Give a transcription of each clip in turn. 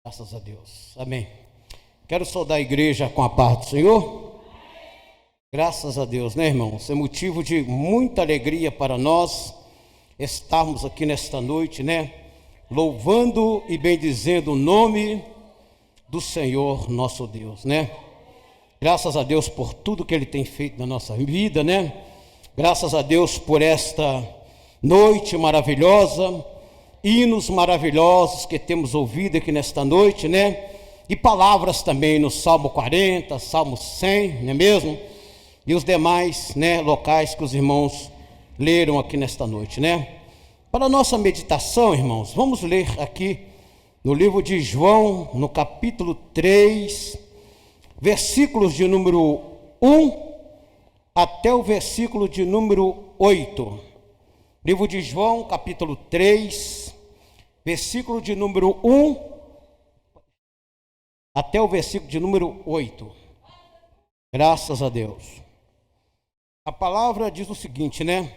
Graças a Deus. Amém. Quero saudar a igreja com a paz do Senhor. Graças a Deus, né, irmãos? É motivo de muita alegria para nós estarmos aqui nesta noite, né? Louvando e bendizendo o nome do Senhor nosso Deus, né? Graças a Deus por tudo que Ele tem feito na nossa vida, né? Graças a Deus por esta noite maravilhosa, hinos maravilhosos que temos ouvido aqui nesta noite, né? E palavras também no Salmo 40, Salmo 100, não é mesmo? E os demais, né, locais que os irmãos leram aqui nesta noite, né? Para a nossa meditação, irmãos, vamos ler aqui no livro de João, no capítulo 3, versículos de número 1 até o versículo de número 8. Livro de João, capítulo 3, versículo de número 1 até o versículo de número 8. Graças a Deus. A palavra diz o seguinte, né?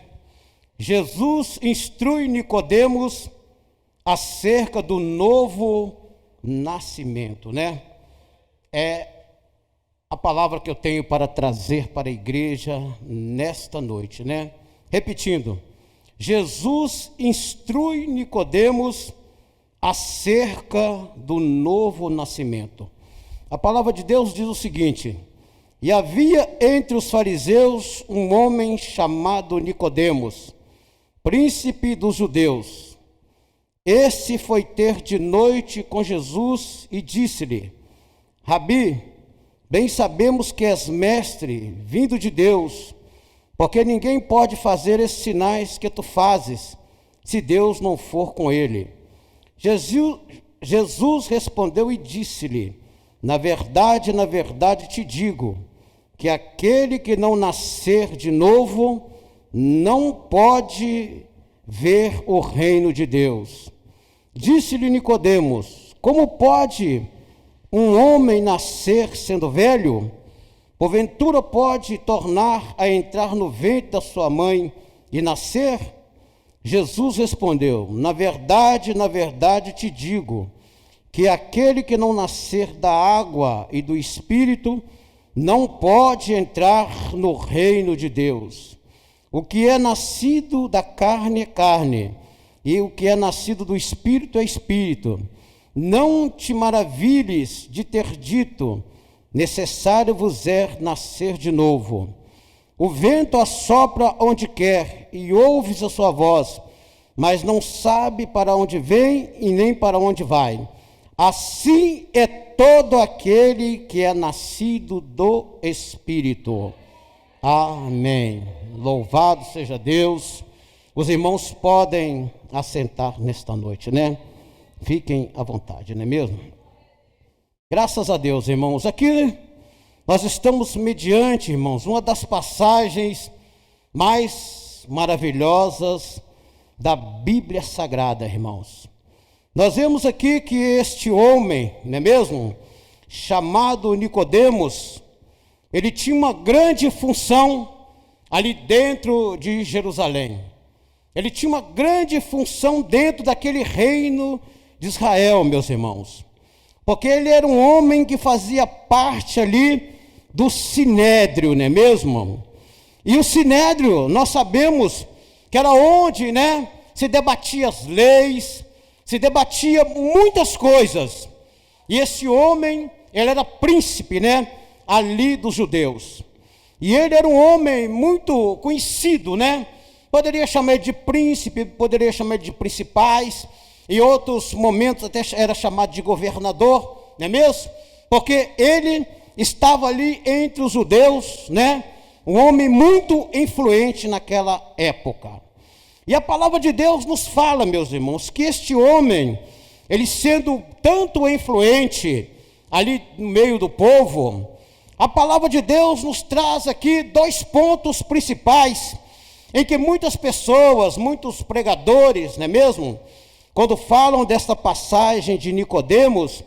Jesus instrui Nicodemos acerca do novo nascimento, né? É a palavra que eu tenho para trazer para a igreja nesta noite, né? Repetindo, Jesus instrui Nicodemos acerca do novo nascimento. A palavra de Deus diz o seguinte: e havia entre os fariseus um homem chamado Nicodemos, príncipe dos judeus. Este foi ter de noite com Jesus e disse-lhe: Rabi, bem sabemos que és mestre, vindo de Deus, porque ninguém pode fazer esses sinais que tu fazes, se Deus não for com ele. Jesus respondeu e disse-lhe: na verdade te digo, que aquele que não nascer de novo, não pode ver o reino de Deus. Disse-lhe Nicodemos: como pode um homem nascer sendo velho? Porventura pode tornar a entrar no ventre da sua mãe e nascer? Jesus respondeu: na verdade te digo, que aquele que não nascer da água e do Espírito, não pode entrar no reino de Deus. O que é nascido da carne é carne, e o que é nascido do Espírito é Espírito. Não te maravilhes de ter dito: necessário vos é nascer de novo. O vento assopra onde quer, e ouves a sua voz, mas não sabe para onde vem e nem para onde vai. Assim é todo aquele que é nascido do Espírito. Amém. Louvado seja Deus. Os irmãos podem assentar nesta noite, né? Fiquem à vontade, não é mesmo? Graças a Deus, irmãos. Aqui nós estamos mediante, irmãos, uma das passagens mais maravilhosas da Bíblia Sagrada, irmãos. Nós vemos aqui que este homem, não é mesmo, chamado Nicodemos, ele tinha uma grande função ali dentro de Jerusalém. Ele tinha uma grande função dentro daquele reino de Israel, meus irmãos. Porque ele era um homem que fazia parte ali do Sinédrio, não é mesmo? E o Sinédrio, nós sabemos que era onde, né, se debatia as leis, se debatia muitas coisas. E esse homem, ele era príncipe, né, ali dos judeus. E ele era um homem muito conhecido, né? Poderia chamar ele de príncipe, poderia chamar ele de principais, em outros momentos até era chamado de governador, não é mesmo? Porque ele estava ali entre os judeus, né? Um homem muito influente naquela época. E a palavra de Deus nos fala, meus irmãos, que este homem, ele sendo tanto influente ali no meio do povo, A palavra de Deus nos traz aqui dois pontos principais, em que muitas pessoas, muitos pregadores, não é mesmo? Quando falam desta passagem de Nicodemos,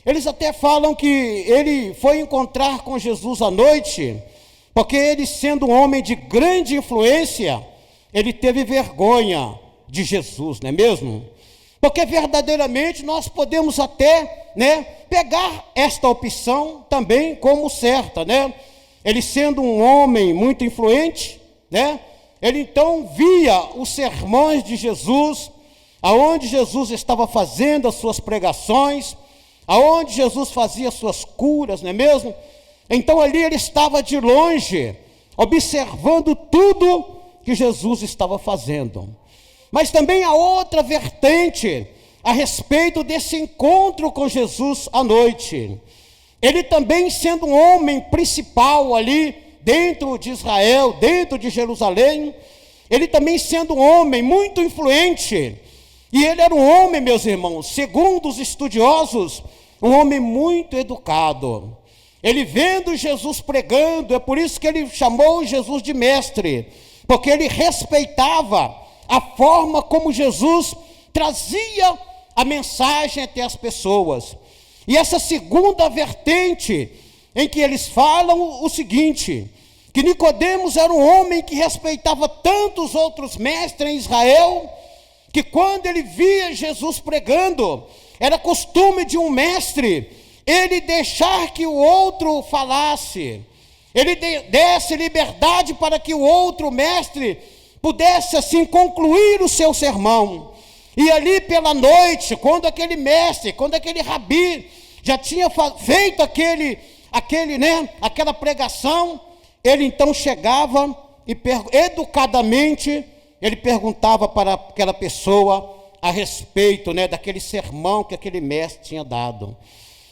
eles até falam que ele foi encontrar com Jesus à noite, porque ele, sendo um homem de grande influência, ele teve vergonha de Jesus, não é mesmo? Porque verdadeiramente nós podemos até, pegar esta opção também como certa, Ele sendo um homem muito influente, ele então via os sermões de Jesus, aonde Jesus estava fazendo as suas pregações, aonde Jesus fazia as suas curas, não é mesmo? Então ali ele estava de longe, observando tudo que Jesus estava fazendo. Mas também há outra vertente a respeito desse encontro com Jesus à noite. Ele também, sendo um homem principal ali dentro de Israel, dentro de Jerusalém, ele também sendo um homem muito influente, e ele era um homem, meus irmãos, segundo os estudiosos, um homem muito educado. Ele vendo Jesus pregando, é por isso que ele chamou Jesus de mestre, porque ele respeitava a forma como Jesus trazia a mensagem até as pessoas. E essa segunda vertente, em que eles falam o seguinte, que Nicodemos era um homem que respeitava tantos outros mestres em Israel, que quando ele via Jesus pregando, era costume de um mestre, ele deixar que o outro falasse, ele desse liberdade para que o outro mestre pudesse assim concluir o seu sermão. E ali pela noite, quando aquele mestre, quando aquele rabi já tinha feito aquela pregação, ele então chegava e educadamente ele perguntava para aquela pessoa a respeito, daquele sermão que aquele mestre tinha dado.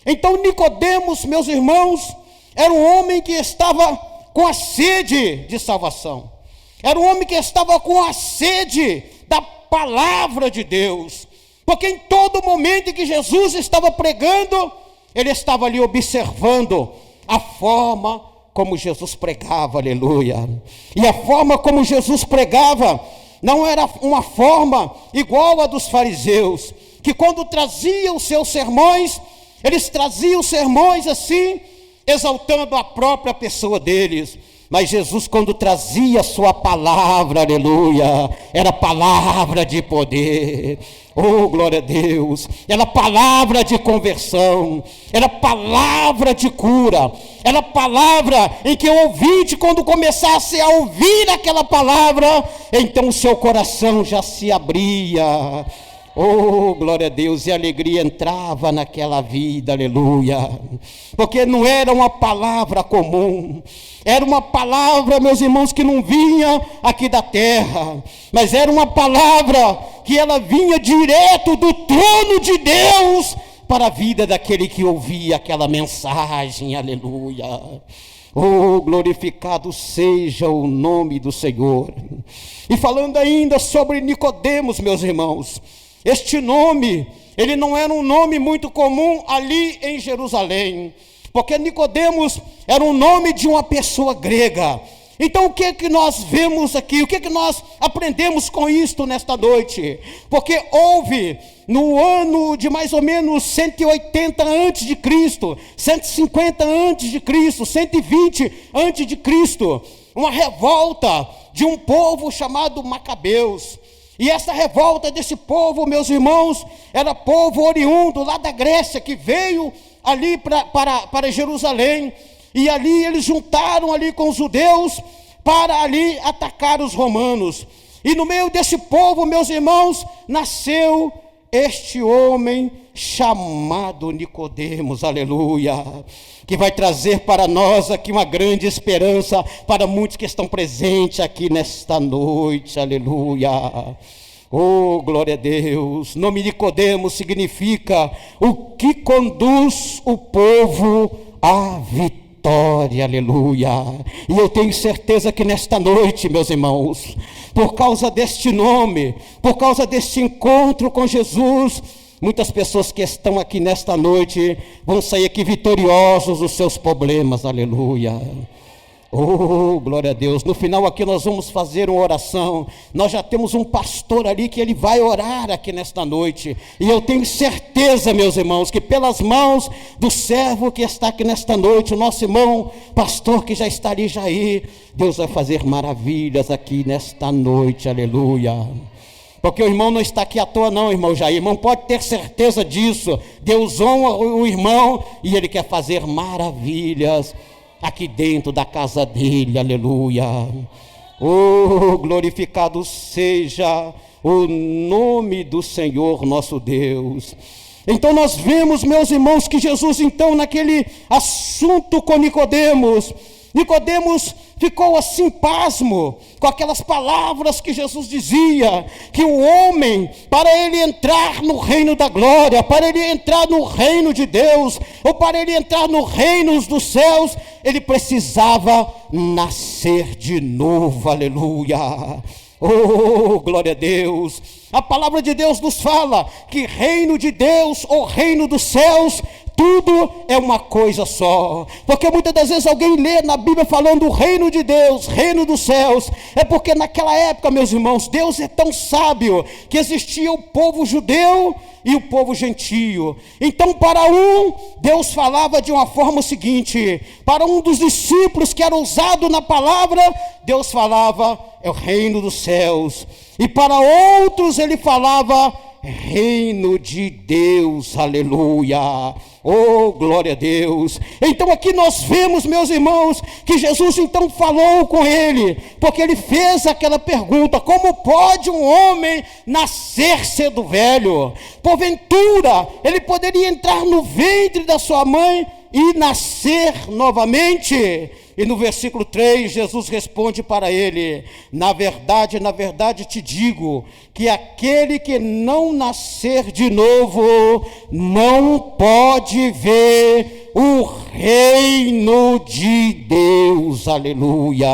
Então Nicodemos, meus irmãos, era um homem que estava com a sede de salvação. Era um homem que estava com a sede da palavra de Deus. Porque em todo momento em que Jesus estava pregando, ele estava ali observando a forma como Jesus pregava, aleluia. E a forma como Jesus pregava não era uma forma igual a dos fariseus, que quando traziam os seus sermões, eles traziam sermões assim, exaltando a própria pessoa deles. Mas Jesus, quando trazia a sua palavra, aleluia, era palavra de poder, oh glória a Deus, era palavra de conversão, era palavra de cura, era palavra em que o ouvinte, quando começasse a ouvir aquela palavra, então o seu coração já se abria, oh glória a Deus, e a alegria entrava naquela vida, aleluia, porque não era uma palavra comum, era uma palavra, meus irmãos, que não vinha aqui da terra, mas era uma palavra que ela vinha direto do trono de Deus para a vida daquele que ouvia aquela mensagem, aleluia. Oh, glorificado seja o nome do Senhor. E falando ainda sobre Nicodemos, meus irmãos, este nome, ele não era um nome muito comum ali em Jerusalém, porque Nicodemos era um nome de uma pessoa grega. Então o que é que nós vemos aqui? O que é que nós aprendemos com isto nesta noite? Porque houve no ano de mais ou menos 180 antes de Cristo, 150 antes de Cristo, 120 antes de Cristo, uma revolta de um povo chamado Macabeus. E essa revolta desse povo, meus irmãos, era povo oriundo lá da Grécia, que veio ali para Jerusalém, e ali eles juntaram ali com os judeus, para ali atacar os romanos, e no meio desse povo, meus irmãos, nasceu este homem chamado Nicodemos, aleluia, que vai trazer para nós aqui uma grande esperança, para muitos que estão presentes aqui nesta noite, aleluia. Oh, glória a Deus. Nome Nicodemos significa o que conduz o povo à vitória, aleluia. E eu tenho certeza que nesta noite, meus irmãos, por causa deste nome, por causa deste encontro com Jesus, Muitas pessoas que estão aqui nesta noite vão sair aqui vitoriosos dos seus problemas, aleluia. Oh, glória a Deus. No final aqui nós vamos fazer uma oração. Nós já temos um pastor ali que ele vai orar aqui nesta noite. E eu tenho certeza, meus irmãos, que pelas mãos do servo que está aqui nesta noite, o nosso irmão pastor que já está ali, Jair, Deus vai fazer maravilhas aqui nesta noite, aleluia. Porque o irmão não está aqui à toa não, irmão Jair. O irmão pode ter certeza disso. Deus honra o irmão e ele quer fazer maravilhas aqui dentro da casa dele, aleluia. Oh, glorificado seja o nome do Senhor nosso Deus. Então nós vemos, meus irmãos, que Jesus então naquele assunto com Nicodemos ficou assim pasmo com aquelas palavras que Jesus dizia, que o homem, para ele entrar no reino da glória, para ele entrar no reino de Deus, ou para ele entrar no reino dos céus, ele precisava nascer de novo, aleluia. Oh, glória a Deus. A palavra de Deus nos fala que reino de Deus ou reino dos céus, tudo é uma coisa só. Porque muitas das vezes alguém lê na Bíblia falando o reino de Deus, reino dos céus. É porque naquela época, meus irmãos, Deus é tão sábio que existia o povo judeu e o povo gentio. Então para um, Deus falava de uma forma seguinte. Para um dos discípulos que era ousado na palavra, Deus falava, é o reino dos céus. E para outros ele falava, reino de Deus, aleluia. Oh, glória a Deus. Então aqui nós vemos, meus irmãos, que Jesus então falou com ele, porque ele fez aquela pergunta: como pode um homem nascer sendo velho? Porventura ele poderia entrar no ventre da sua mãe e nascer novamente? E no versículo 3, Jesus responde para ele: na verdade te digo, que aquele que não nascer de novo, não pode ver o reino de Deus, aleluia.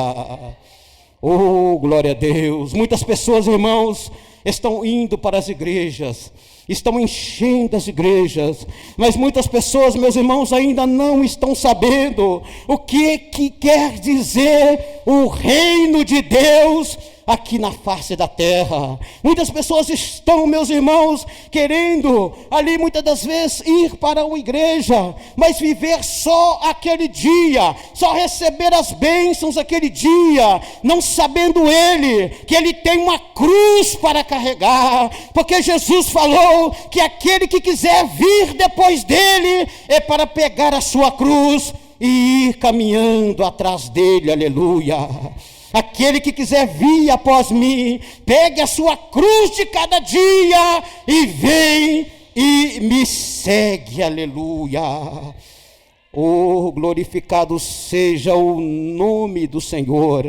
Oh, glória a Deus. Muitas pessoas, irmãos, estão indo para as igrejas, estão enchendo as igrejas, mas muitas pessoas, meus irmãos, ainda não estão sabendo o que quer dizer o reino de Deus aqui na face da terra. Muitas pessoas estão, meus irmãos, querendo ali muitas das vezes ir para uma igreja, mas viver só aquele dia, só receber as bênçãos aquele dia, não sabendo ele que ele tem uma cruz para carregar, porque Jesus falou que aquele que quiser vir depois dele é para pegar a sua cruz e ir caminhando atrás dele, aleluia. Aquele que quiser vir após mim, pegue a sua cruz de cada dia e vem e me segue, aleluia. Oh, glorificado seja o nome do Senhor.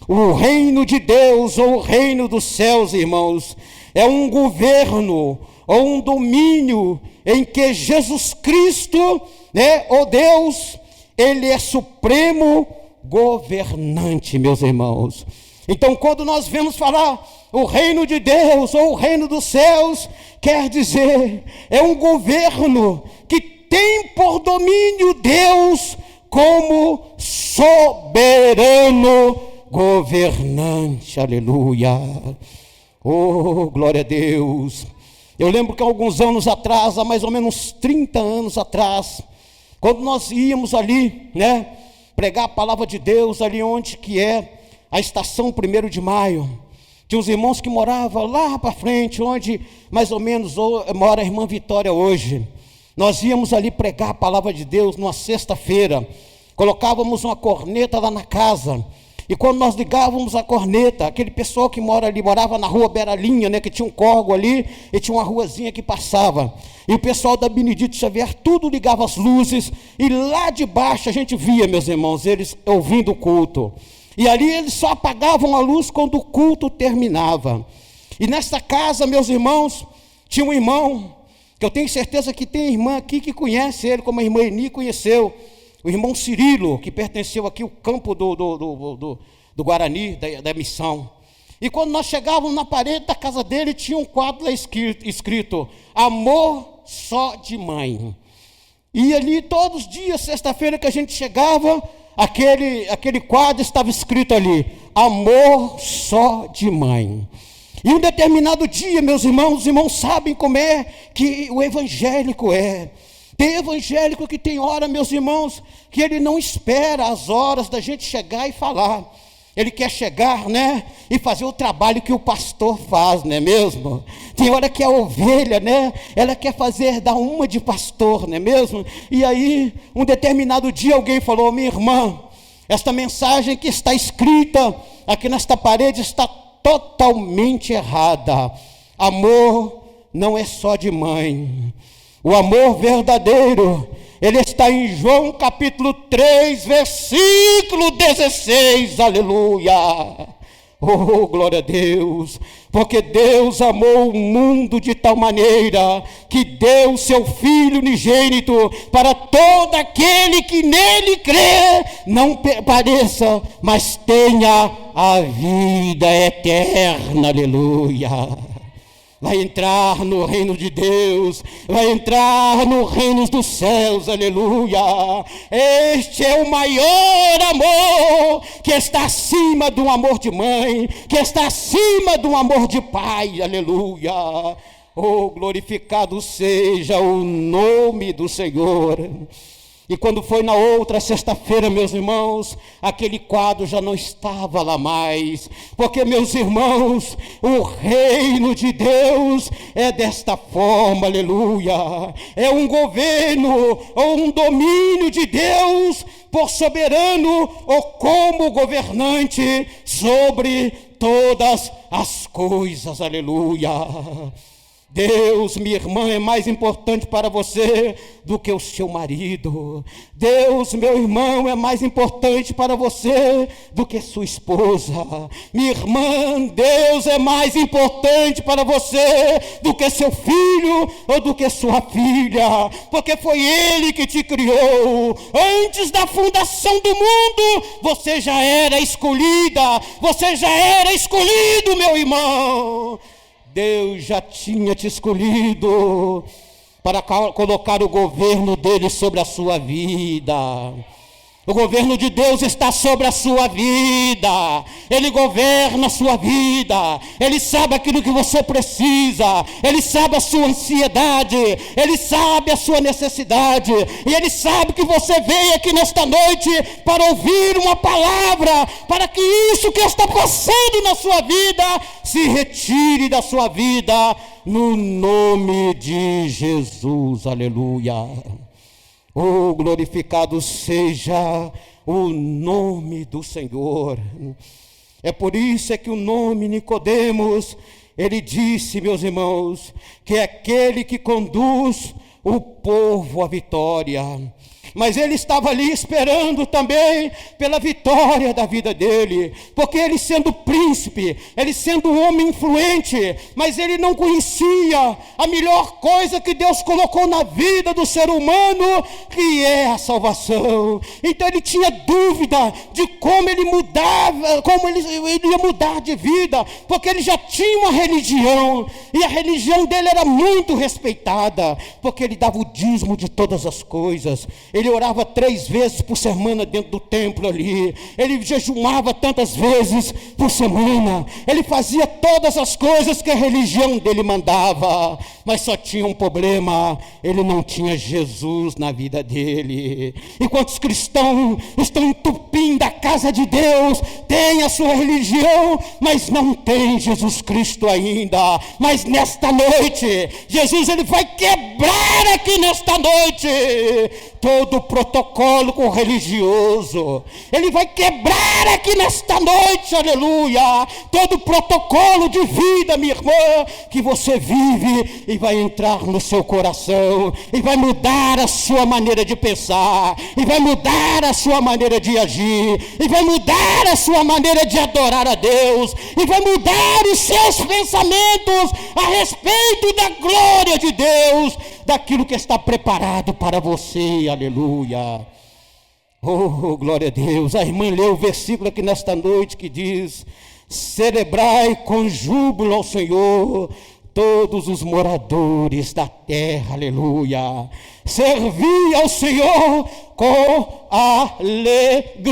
O reino de Deus, ou o reino dos céus, irmãos, é um governo ou um domínio em que Jesus Cristo, o Deus, ele é supremo governante, meus irmãos. Então quando nós vemos falar o reino de Deus ou o reino dos céus, quer dizer, é um governo que tem por domínio Deus como soberano governante, aleluia. Oh, glória a Deus. Eu lembro que alguns anos atrás, há mais ou menos 30 anos atrás, quando nós íamos ali, pregar a palavra de Deus ali onde que é a estação 1º de Maio. Tinha uns irmãos que moravam lá para frente, onde mais ou menos mora a irmã Vitória hoje. Nós íamos ali pregar a palavra de Deus numa sexta-feira. Colocávamos uma corneta lá na casa. E quando nós ligávamos a corneta, aquele pessoal que mora ali, morava na rua Beralinha, que tinha um córrego ali, e tinha uma ruazinha que passava. E o pessoal da Benedito Xavier, tudo ligava as luzes, e lá de baixo a gente via, meus irmãos, eles ouvindo o culto. E ali eles só apagavam a luz quando o culto terminava. E nesta casa, meus irmãos, tinha um irmão, que eu tenho certeza que tem irmã aqui que conhece ele, como a irmã Eni conheceu, o irmão Cirilo, que pertenceu aqui ao campo do Guarani, da missão. E quando nós chegávamos na parede da casa dele, tinha um quadro lá escrito amor só de mãe. E ali todos os dias, sexta-feira que a gente chegava, aquele quadro estava escrito ali, amor só de mãe. E um determinado dia, meus irmãos, os irmãos sabem como é que o evangélico é. Tem evangélico que tem hora, meus irmãos, que ele não espera as horas da gente chegar e falar. Ele quer chegar, né, e fazer o trabalho que o pastor faz, não é mesmo? Tem hora que a ovelha, né, ela quer dar uma de pastor, não é mesmo? E aí, um determinado dia alguém falou, minha irmã, esta mensagem que está escrita aqui nesta parede está totalmente errada. Amor não é só de mãe. O amor verdadeiro, ele está em João capítulo 3, versículo 16, aleluia. Oh, glória a Deus, porque Deus amou o mundo de tal maneira, que deu seu Filho unigênito, para todo aquele que nele crê, não pereça, mas tenha a vida eterna, aleluia. Vai entrar no reino de Deus, vai entrar no reino dos céus, aleluia. Este é o maior amor, que está acima do amor de mãe, que está acima do amor de pai, aleluia. Oh, glorificado seja o nome do Senhor. E quando foi na outra sexta-feira, meus irmãos, aquele quadro já não estava lá mais, porque, meus irmãos, o reino de Deus é desta forma, aleluia, é um governo ou um domínio de Deus por soberano ou como governante sobre todas as coisas, aleluia. Deus, minha irmã, é mais importante para você do que o seu marido. Deus, meu irmão, é mais importante para você do que sua esposa. Minha irmã, Deus é mais importante para você do que seu filho ou do que sua filha, porque foi Ele que te criou. Antes da fundação do mundo, você já era escolhida, você já era escolhido, meu irmão. Deus já tinha te escolhido para colocar o governo dele sobre a sua vida. O governo de Deus está sobre a sua vida. Ele governa a sua vida. Ele sabe aquilo que você precisa. Ele sabe a sua ansiedade. Ele sabe a sua necessidade. E Ele sabe que você veio aqui nesta noite para ouvir uma palavra, para que isso que está passando na sua vida se retire da sua vida, no nome de Jesus. Aleluia. Oh, glorificado seja o nome do Senhor. É por isso que o nome Nicodemos, ele disse, meus irmãos, que é aquele que conduz o povo à vitória. Mas ele estava ali esperando também pela vitória da vida dele, porque ele sendo príncipe, ele sendo um homem influente, mas ele não conhecia a melhor coisa que Deus colocou na vida do ser humano, que é a salvação. Então ele tinha dúvida de como ele mudava, como ele ia mudar de vida, porque ele já tinha uma religião, e a religião dele era muito respeitada, porque ele dava o dízimo de todas as coisas. Ele orava 3 vezes por semana dentro do templo ali. Ele jejuava tantas vezes por semana. Ele fazia todas as coisas que a religião dele mandava. Mas só tinha um problema: ele não tinha Jesus na vida dele. E quantos cristãos estão entupindo a casa de Deus, têm a sua religião, mas não tem Jesus Cristo ainda. Mas nesta noite, Jesus, ele vai quebrar aqui nesta noite todo o protocolo religioso. Ele vai quebrar aqui nesta noite, aleluia, todo o protocolo de vida, minha irmã, que você vive, e vai entrar no seu coração, e vai mudar a sua maneira de pensar, e vai mudar a sua maneira de agir, e vai mudar a sua maneira de adorar a Deus, e vai mudar os seus pensamentos a respeito da glória de Deus, daquilo que está preparado para você, aleluia. Oh, glória a Deus. A irmã leu o versículo aqui nesta noite que diz: Celebrai com júbilo ao Senhor todos os moradores da terra, aleluia. Servi ao Senhor com alegria,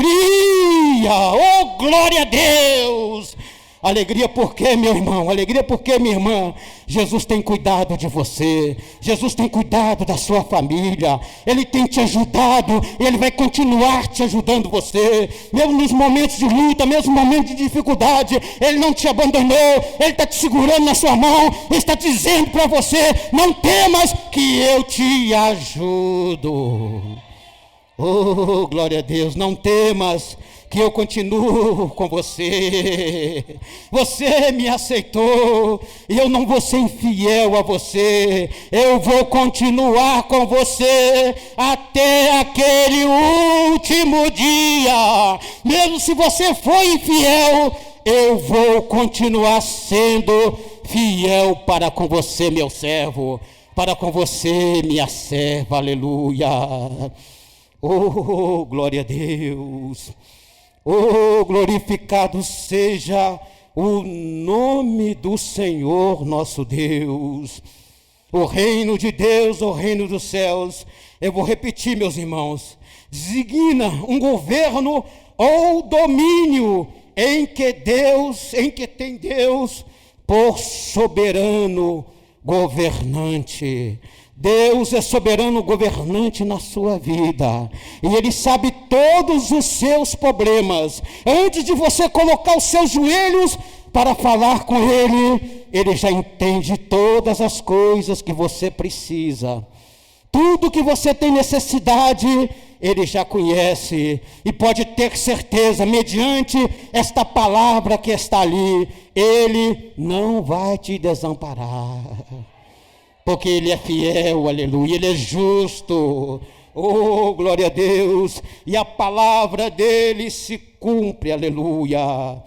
oh glória a Deus. Alegria porque, meu irmão, alegria porque, minha irmã, Jesus tem cuidado de você, Jesus tem cuidado da sua família, Ele tem te ajudado, e Ele vai continuar te ajudando você, mesmo nos momentos de luta, mesmo nos momentos de dificuldade, Ele não te abandonou, Ele está te segurando na sua mão, Ele está dizendo para você, não temas que eu te ajudo. Oh, glória a Deus, não temas que eu continuo com você. Você me aceitou e eu não vou ser infiel a você. Eu vou continuar com você até aquele último dia. Mesmo se você for infiel, eu vou continuar sendo fiel para com você, meu servo, para com você, minha serva. Aleluia. Oh, glória a Deus. Oh, glorificado seja o nome do Senhor nosso Deus. O reino de Deus, o reino dos céus, eu vou repetir, meus irmãos, designa um governo ou domínio em que tem Deus por soberano governante. Deus é soberano governante na sua vida, e Ele sabe todos os seus problemas. Antes de você colocar os seus joelhos para falar com Ele, Ele já entende todas as coisas que você precisa. Tudo que você tem necessidade, Ele já conhece, e pode ter certeza, mediante esta palavra que está ali, Ele não vai te desamparar. Porque Ele é fiel, aleluia, Ele é justo, oh, glória a Deus, e a palavra dEle se cumpre, aleluia,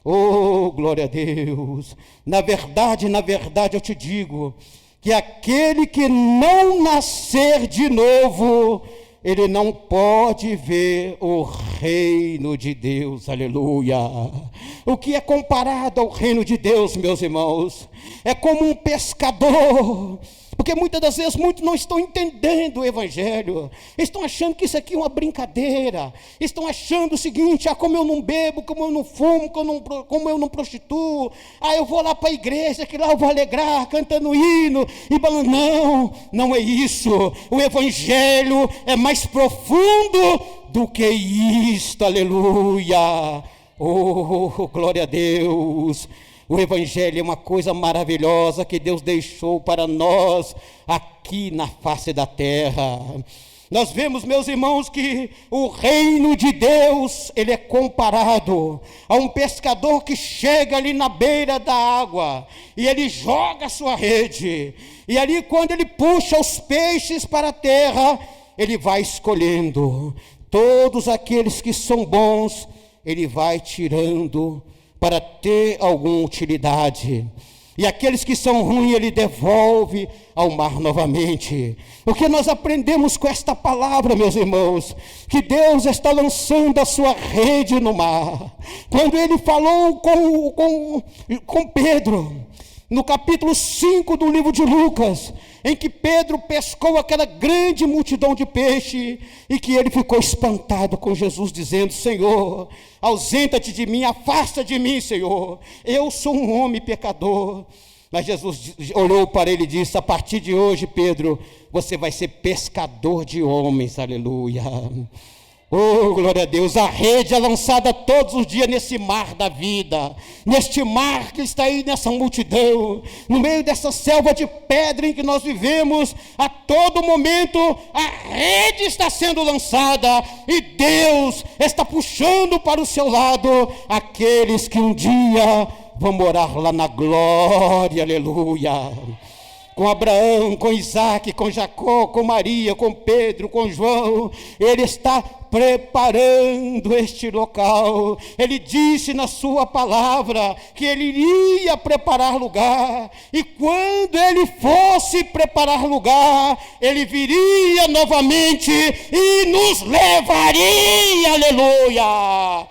oh, glória a Deus. Na verdade, eu te digo, que aquele que não nascer de novo, ele não pode ver o reino de Deus, aleluia. O que é comparado ao reino de Deus, meus irmãos, é como um pescador, porque muitas das vezes muitos não estão entendendo o evangelho, estão achando que isso aqui é uma brincadeira, estão achando o seguinte, como eu não bebo, como eu não fumo, como eu não prostituo, eu vou lá para a igreja, que lá eu vou alegrar, cantando hino, e falando, não é isso, o evangelho é mais profundo do que isto, aleluia, oh, glória a Deus. O evangelho é uma coisa maravilhosa que Deus deixou para nós aqui na face da terra. Nós vemos, meus irmãos, que o reino de Deus, ele é comparado a um pescador que chega ali na beira da água e ele joga a sua rede, e ali quando ele puxa os peixes para a terra, ele vai escolhendo todos aqueles que são bons, ele vai tirando para ter alguma utilidade, e aqueles que são ruins ele devolve ao mar novamente. Porque nós aprendemos com esta palavra, meus irmãos, que Deus está lançando a sua rede no mar. Quando ele falou com Pedro, no capítulo 5 do livro de Lucas, em que Pedro pescou aquela grande multidão de peixe, e que ele ficou espantado com Jesus, dizendo, Senhor, ausenta-te de mim, afasta de mim, Senhor, eu sou um homem pecador. Mas Jesus olhou para ele e disse, a partir de hoje, Pedro, você vai ser pescador de homens, aleluia. Oh, glória a Deus, a rede é lançada todos os dias nesse mar da vida, neste mar que está aí nessa multidão, no meio dessa selva de pedra em que nós vivemos, a todo momento a rede está sendo lançada, e Deus está puxando para o seu lado aqueles que um dia vão morar lá na glória, aleluia. Com Abraão, com Isaac, com Jacó, com Maria, com Pedro, com João, Ele está preparando este local. Ele disse na sua palavra que Ele iria preparar lugar, e quando Ele fosse preparar lugar, Ele viria novamente e nos levaria, aleluia.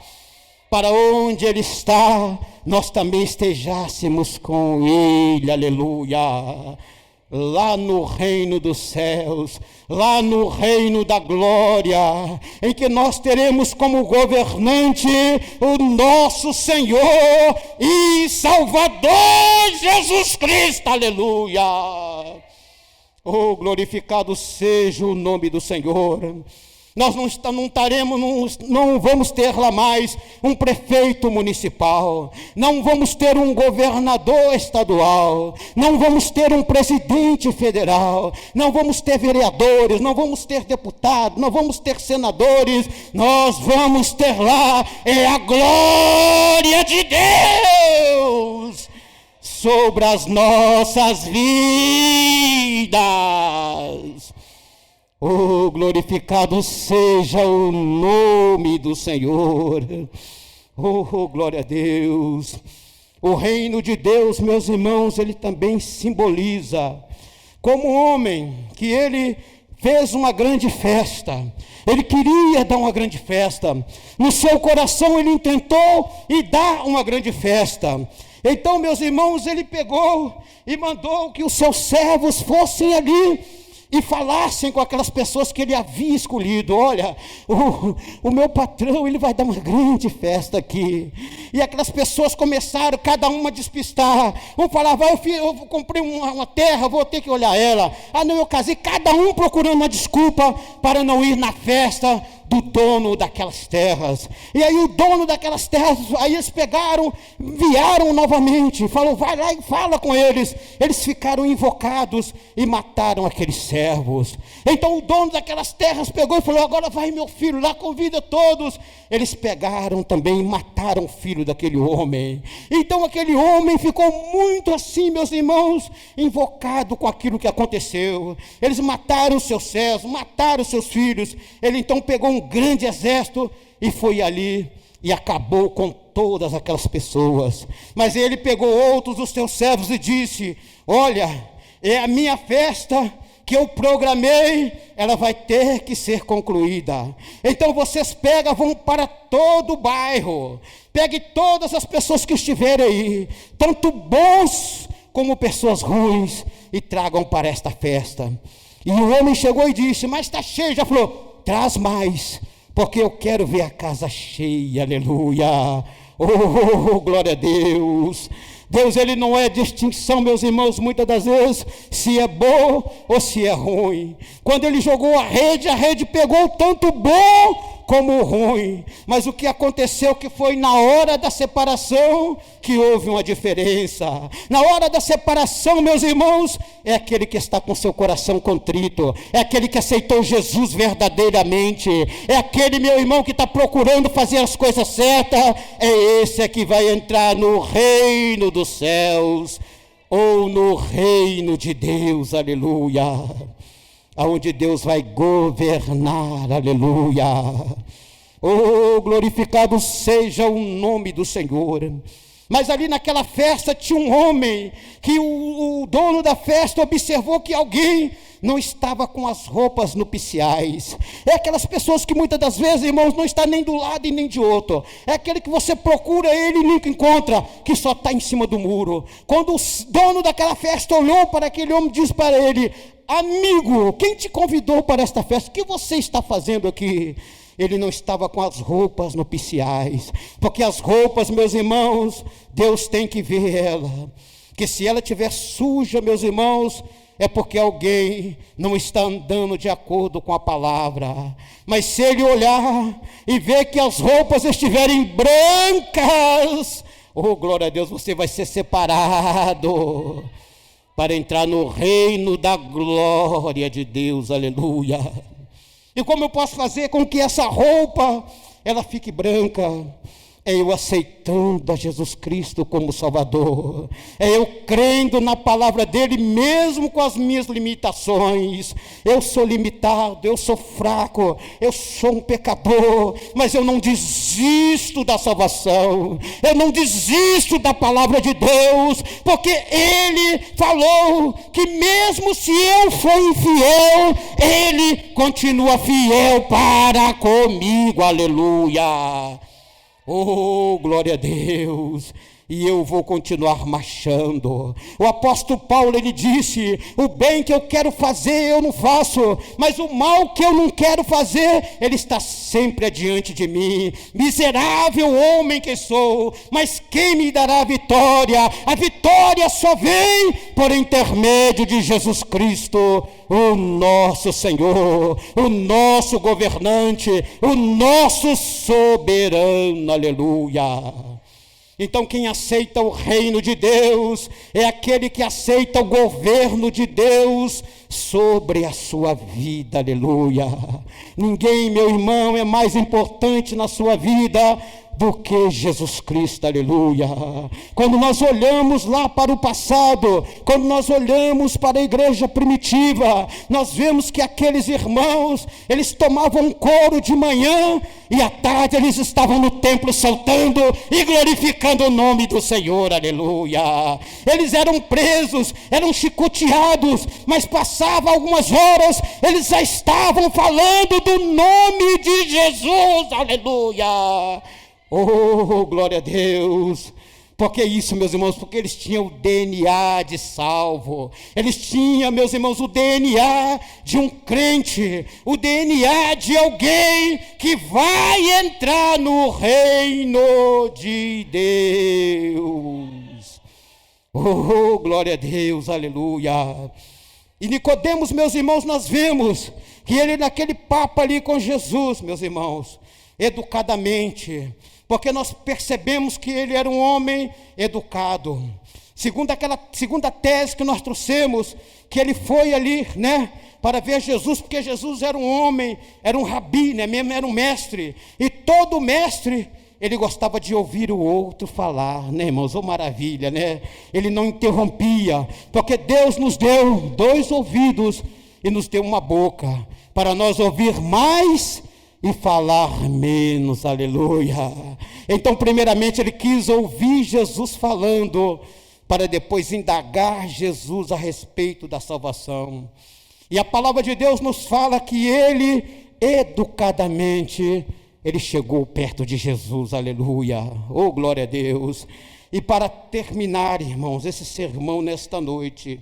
para onde Ele está, nós também estejássemos com Ele, aleluia, lá no reino dos céus, lá no reino da glória, em que nós teremos como governante o nosso Senhor e Salvador Jesus Cristo, aleluia. Oh, glorificado seja o nome do Senhor. Nós não vamos ter lá mais um prefeito municipal, não vamos ter um governador estadual, não vamos ter um presidente federal, não vamos ter vereadores, não vamos ter deputados, não vamos ter senadores, nós vamos ter lá a glória de Deus sobre as nossas vidas. Oh, glorificado seja o nome do Senhor. Oh, glória a Deus. O reino de Deus, meus irmãos, ele também simboliza como homem que ele fez uma grande festa. Ele queria dar uma grande festa. No seu coração ele intentou e dar uma grande festa. Então, meus irmãos, ele pegou e mandou que os seus servos fossem ali e falassem com aquelas pessoas que ele havia escolhido. Olha, o meu patrão, ele vai dar uma grande festa aqui. E aquelas pessoas começaram, cada uma a despistar. Um falava, eu comprei uma terra, vou ter que olhar ela. Ah, não, eu casei. Cada um procurando uma desculpa para não ir na festa do dono daquelas terras. E aí o dono daquelas terras, aí eles pegaram, enviaram novamente, falou, vai lá e fala com eles. Eles ficaram invocados e mataram aqueles servos. Então o dono daquelas terras pegou e falou, agora vai meu filho lá, convida todos. Eles pegaram também e mataram o filho daquele homem. Então aquele homem ficou muito assim, meus irmãos, invocado com aquilo que aconteceu. Eles mataram seus servos, mataram seus filhos. Ele então pegou um grande exército e foi ali e acabou com todas aquelas pessoas. Mas ele pegou outros dos seus servos e disse, olha, é a minha festa que eu programei, ela vai ter que ser concluída. Então vocês pegam, vão para todo o bairro, pegue todas as pessoas que estiverem aí, tanto bons como pessoas ruins, e tragam para esta festa. E o homem chegou e disse, mas está cheio. Já falou, traz mais, porque eu quero ver a casa cheia, aleluia. Oh, glória a Deus. Deus, ele não é distinção, meus irmãos, muitas das vezes, se é bom ou se é ruim. Quando ele jogou a rede pegou tanto bom como ruim. Mas o que aconteceu que foi na hora da separação que houve uma diferença. Na hora da separação, meus irmãos, é aquele que está com seu coração contrito, é aquele que aceitou Jesus verdadeiramente, é aquele, meu irmão, que está procurando fazer as coisas certas, é esse que vai entrar no reino dos céus, ou no reino de Deus, aleluia, aonde Deus vai governar, aleluia. Oh, glorificado seja o nome do Senhor. Mas ali naquela festa tinha um homem, que o dono da festa observou que alguém não estava com as roupas nupciais. É aquelas pessoas que muitas das vezes, irmãos, não está nem do lado e nem de outro. É aquele que você procura ele e nunca encontra, que só está em cima do muro. Quando o dono daquela festa olhou para aquele homem, disse para ele, amigo, quem te convidou para esta festa? O que você está fazendo aqui? Ele não estava com as roupas nupciais, porque as roupas, meus irmãos, Deus tem que ver ela, que se ela estiver suja, meus irmãos, é porque alguém não está andando de acordo com a palavra. Mas se ele olhar e ver que as roupas estiverem brancas, oh, glória a Deus, você vai ser separado para entrar no reino da glória de Deus, aleluia. E como eu posso fazer com que essa roupa, ela fique branca? É eu aceitando a Jesus Cristo como Salvador, é eu crendo na palavra dele, mesmo com as minhas limitações. Eu sou limitado, eu sou fraco, eu sou um pecador, mas eu não desisto da salvação, eu não desisto da palavra de Deus, porque ele falou que mesmo se eu for infiel, ele continua fiel para comigo, aleluia. Oh, glória a Deus! E eu vou continuar marchando. O apóstolo Paulo, ele disse: o bem que eu quero fazer eu não faço, mas o mal que eu não quero fazer, ele está sempre adiante de mim. Miserável homem que sou, mas quem me dará a vitória? A vitória só vem por intermédio de Jesus Cristo, o nosso Senhor, o nosso governante, o nosso soberano. Aleluia! Então quem aceita o reino de Deus é aquele que aceita o governo de Deus sobre a sua vida, aleluia. Ninguém, meu irmão, é mais importante na sua vida do que Jesus Cristo, aleluia. Quando nós olhamos lá para o passado, quando nós olhamos para a igreja primitiva, nós vemos que aqueles irmãos, eles tomavam couro de manhã e à tarde eles estavam no templo saltando e glorificando o nome do Senhor, aleluia. Eles eram presos, eram chicoteados, mas passavam algumas horas, eles já estavam falando do nome de Jesus, aleluia. Oh, glória a Deus! Por que isso, meus irmãos? Porque eles tinham o DNA de salvo. Eles tinham, meus irmãos, o DNA de um crente, o DNA de alguém que vai entrar no reino de Deus. Oh, glória a Deus, aleluia! E Nicodemos, meus irmãos, nós vemos que ele naquele papo ali com Jesus, meus irmãos, educadamente, porque nós percebemos que ele era um homem educado. Segundo aquela segunda tese que nós trouxemos, que ele foi ali, para ver Jesus, porque Jesus era um homem, era um rabi, mesmo era um mestre, e todo mestre, ele gostava de ouvir o outro falar, irmãos? Oh, maravilha, Ele não interrompia, porque Deus nos deu 2 ouvidos e nos deu uma boca, para nós ouvir mais e falar menos, aleluia. Então, primeiramente, ele quis ouvir Jesus falando, para depois indagar Jesus a respeito da salvação. E a palavra de Deus nos fala que ele, educadamente, ele chegou perto de Jesus, aleluia. Oh, glória a Deus. E para terminar, irmãos, esse sermão nesta noite,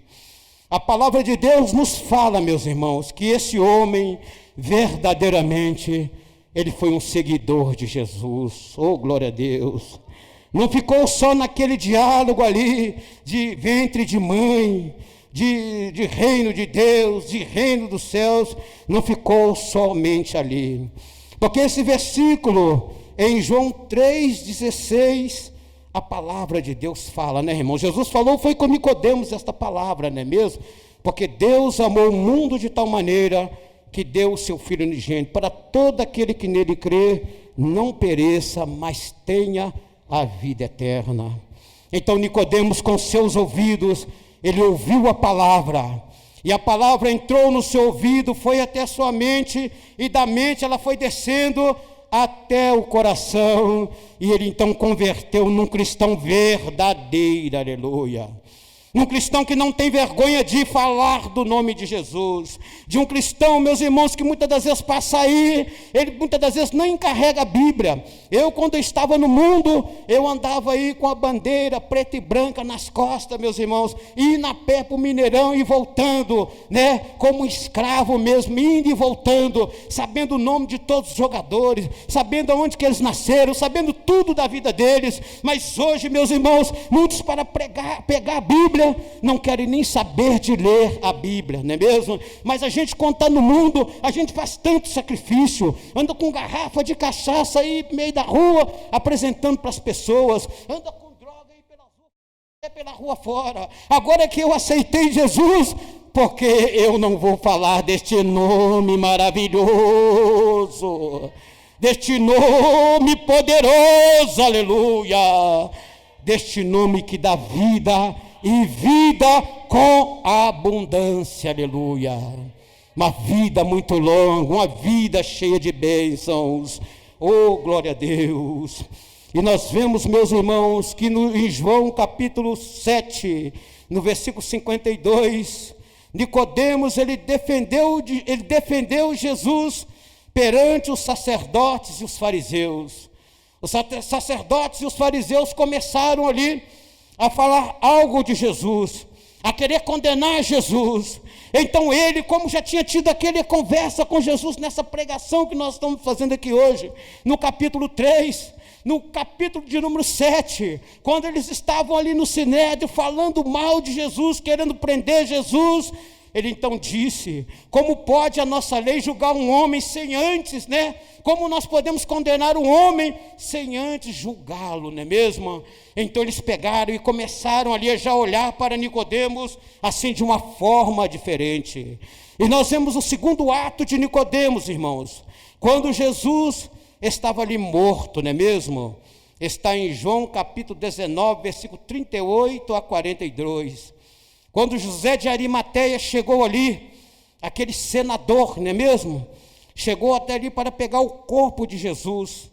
a palavra de Deus nos fala, meus irmãos, que esse homem, verdadeiramente, ele foi um seguidor de Jesus. Oh, glória a Deus! Não ficou só naquele diálogo ali, de ventre de mãe, de reino de Deus, de reino dos céus, não ficou somente ali. Porque esse versículo, em João 3,16, a palavra de Deus fala, irmão? Jesus falou, foi com Nicodemos esta palavra, não é mesmo? Porque Deus amou o mundo de tal maneira que deu o seu Filho unigênito, para todo aquele que nele crê, não pereça, mas tenha a vida eterna. Então Nicodemos, com seus ouvidos, ele ouviu a palavra, e a palavra entrou no seu ouvido, foi até a sua mente, e da mente ela foi descendo até o coração, e ele então converteu num cristão verdadeiro, aleluia. Um cristão que não tem vergonha de falar do nome de Jesus, de um cristão, meus irmãos, que muitas das vezes passa aí, ele muitas das vezes nem carrega a Bíblia. Eu, quando eu estava no mundo, eu andava aí com a bandeira preta e branca nas costas, meus irmãos, indo a pé para o Mineirão e voltando, como um escravo mesmo, indo e voltando, sabendo o nome de todos os jogadores, sabendo aonde que eles nasceram, sabendo tudo da vida deles. Mas hoje, meus irmãos, muitos para pegar a Bíblia, não querem nem saber de ler a Bíblia, não é mesmo? Mas a gente, quando está no mundo, a gente faz tanto sacrifício, anda com garrafa de cachaça aí no meio da rua, apresentando para as pessoas, anda com droga aí pela rua fora. Agora que eu aceitei Jesus, porque eu não vou falar deste nome maravilhoso, deste nome poderoso, aleluia, deste nome que dá vida, e vida com abundância, aleluia. Uma vida muito longa, uma vida cheia de bênçãos. Oh, glória a Deus. E nós vemos, meus irmãos, que em João capítulo 7, no versículo 52, Nicodemos, ele defendeu Jesus perante os sacerdotes e os fariseus. Os sacerdotes e os fariseus começaram ali a falar algo de Jesus, a querer condenar Jesus. Então ele, como já tinha tido aquela conversa com Jesus nessa pregação que nós estamos fazendo aqui hoje, no capítulo 3, no capítulo de número 7, quando eles estavam ali no Sinédrio falando mal de Jesus, querendo prender Jesus, ele então disse: como pode a nossa lei julgar um homem sem antes, Como nós podemos condenar um homem sem antes julgá-lo, não é mesmo? Então eles pegaram e começaram ali a já olhar para Nicodemos, assim de uma forma diferente. E nós vemos o segundo ato de Nicodemos, irmãos, quando Jesus estava ali morto, não é mesmo? Está em João capítulo 19, versículo 38 a 42. Quando José de Arimateia chegou ali, aquele senador, não é mesmo? Chegou até ali para pegar o corpo de Jesus.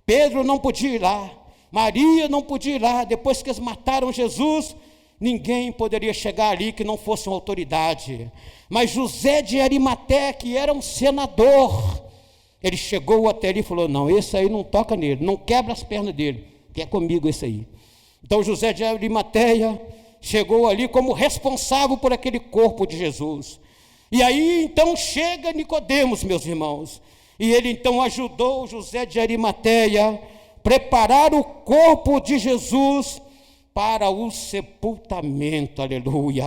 Pedro não podia ir lá, Maria não podia ir lá. Depois que eles mataram Jesus, ninguém poderia chegar ali que não fosse uma autoridade. Mas José de Arimateia, que era um senador, ele chegou até ali e falou: não, esse aí não toca nele, não quebra as pernas dele, que é comigo esse aí. Então José de Arimateia chegou ali como responsável por aquele corpo de Jesus. E aí então chega Nicodemos, meus irmãos, e ele então ajudou José de Arimateia a preparar o corpo de Jesus para o sepultamento. Aleluia!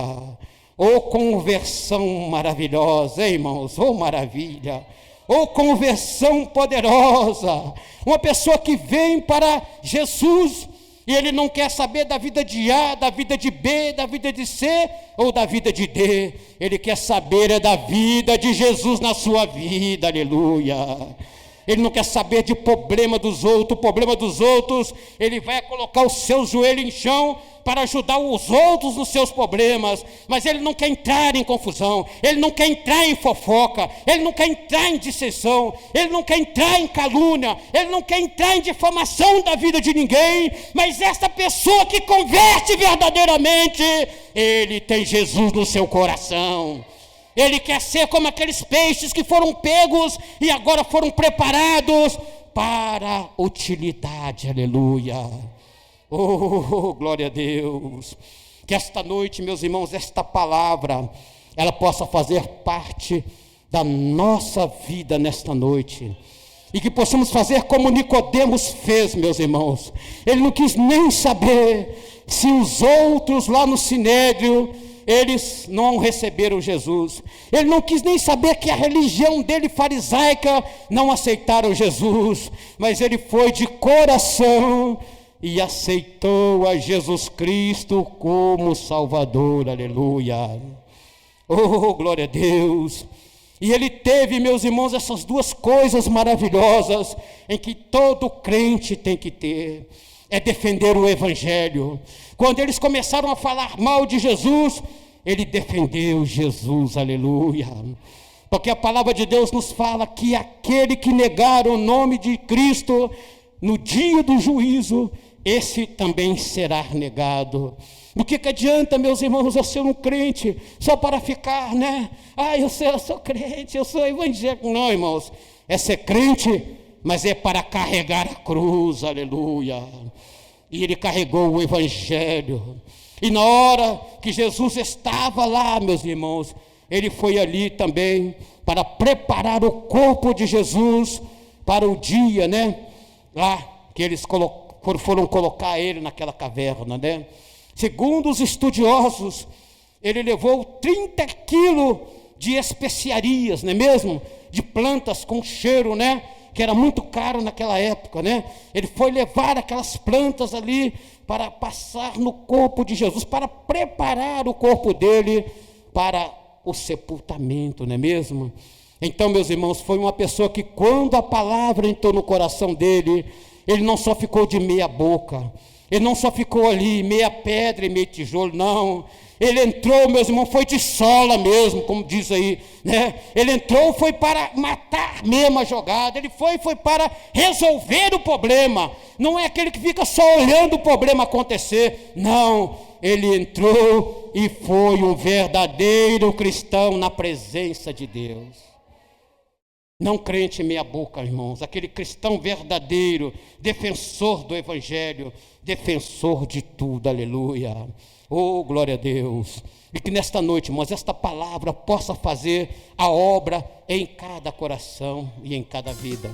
Oh, conversão maravilhosa, hein, irmãos? Oh, maravilha! Oh, conversão poderosa! Uma pessoa que vem para Jesus e ele não quer saber da vida de A, da vida de B, da vida de C ou da vida de D. Ele quer saber da vida de Jesus na sua vida, aleluia. Ele não quer saber de problema dos outros, ele vai colocar o seu joelho em chão para ajudar os outros nos seus problemas, mas ele não quer entrar em confusão, ele não quer entrar em fofoca, ele não quer entrar em dissensão, ele não quer entrar em calúnia, ele não quer entrar em difamação da vida de ninguém, mas essa pessoa que converte verdadeiramente, ele tem Jesus no seu coração. Ele quer ser como aqueles peixes que foram pegos e agora foram preparados para utilidade, aleluia. Oh, glória a Deus. Que esta noite, meus irmãos, esta palavra, ela possa fazer parte da nossa vida nesta noite. E que possamos fazer como Nicodemos fez, meus irmãos. Ele não quis nem saber se os outros lá no Sinédrio, eles não receberam Jesus. Ele não quis nem saber que a religião dele farisaica não aceitaram Jesus, mas ele foi de coração e aceitou a Jesus Cristo como Salvador, aleluia. Oh, glória a Deus. E ele teve, meus irmãos, essas duas coisas maravilhosas em que todo crente tem que ter. É defender o Evangelho. Quando eles começaram a falar mal de Jesus, ele defendeu Jesus, aleluia. Porque a palavra de Deus nos fala que aquele que negar o nome de Cristo no dia do juízo, esse também será negado. O que adianta, meus irmãos, eu ser um crente só para ficar, eu sou crente, eu sou evangélico. Não, irmãos, é ser crente, mas é para carregar a cruz, aleluia. E ele carregou o Evangelho. E na hora que Jesus estava lá, meus irmãos, ele foi ali também para preparar o corpo de Jesus para o dia, lá que eles foram colocar ele naquela caverna, Segundo os estudiosos, ele levou 30 quilos de especiarias, não é mesmo? De plantas com cheiro, que era muito caro naquela época, Ele foi levar aquelas plantas ali para passar no corpo de Jesus, para preparar o corpo dele para o sepultamento, não é mesmo? Então, meus irmãos, foi uma pessoa que quando a palavra entrou no coração dele, ele não só ficou de meia boca, ele não só ficou ali meia pedra e meio tijolo, não. Ele entrou, meus irmãos, foi de sola mesmo, como diz aí, Ele entrou, foi para matar mesmo a jogada, ele foi para resolver o problema. Não é aquele que fica só olhando o problema acontecer, não. Ele entrou e foi um verdadeiro cristão na presença de Deus. Não crente meia boca, irmãos, aquele cristão verdadeiro, defensor do Evangelho, defensor de tudo, aleluia. Oh, glória a Deus. E que nesta noite, irmãos, esta palavra possa fazer a obra em cada coração e em cada vida.